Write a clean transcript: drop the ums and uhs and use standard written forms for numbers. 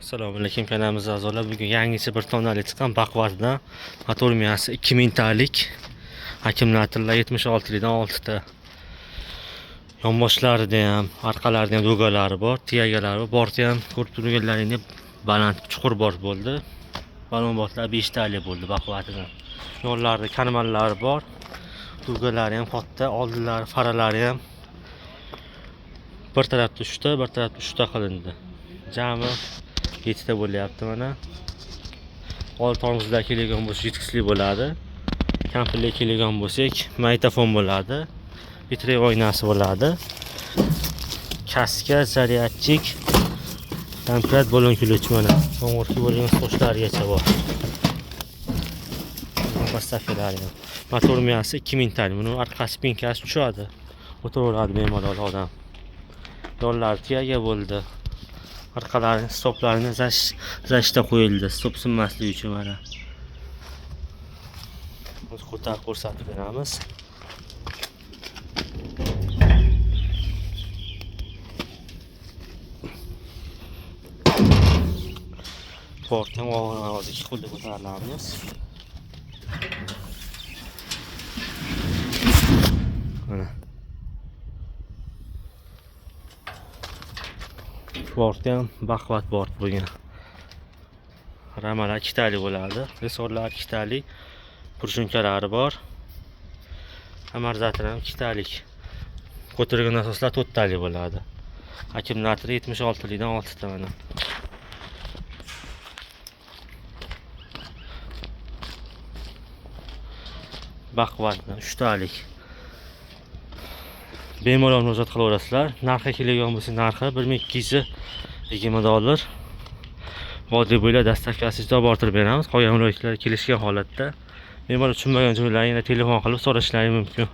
Assalomu alaykum kanalimiz a'zolar. Bugun yangicha bir tonali chiqqan baquvvatdan motor miyasi 2000 talik akkumulyatorlar 76 dan 6 ta. Yonboshlarida ham, orqalarida ham do'galari bor, tiyagalari bor. Borti ham ko'rib turganlaringdek baland, chuqur bor bo'ldi. Balonbotlar 5 talik bo'ldi baquvvatidan. Yo'llarida kanmallari bor. Do'galari ham katta, oldilari, faralari ham bir tarafda 3 ta, bir tarafda 3 ta qilindi. Jami 7 ta bo'lyapti mana. Old tormozda kelgan bo'lsa yetkizli bo'ladi. Kampirga kelgan bo'lsak, magnitofon bo'ladi. Bitri oynasi bo'ladi. Kaska, zaryadchik, komplet balon kuluvchi mana. Qo'ng'irki bo'lgan sochlargacha bor. Pastafelari ham. Motor miyasi 2000 talik. Buni orqasi pinkasi tushadi. O'tiraveradi bemalol odam. Yo'llar tiyaga bo'ldi. Arqalarini, stoplarini zashda qo'yildi, stop sinmasligi uchun mana. Biz ko'tarib ko'rsatib beramiz. Portni hozir ikki qo'lda ko'taramiz. Mana. Bortda ham baquvvat bort bo'lgan. Ramalar 2 talik bo'ladi. Resorlar 2 talik. Purshunkalari bor. Amortizator ham 2 talik. Ko'targan asoslar 4 talik bo'ladi. Akkumulyatori 76 dan 6 ta mana. Baquvvat 3 talik. Bemalol murojaat qilaverasizlar. Narxi kelgan bo'lsa narxi $1220. Vodiy bo'ylab dastavkasini orttirib beramiz. Qolgan viloyatlarga kelishgan holatda bemalol tushunmagan joylaringizda telefon qilib so'rashingiz mumkin.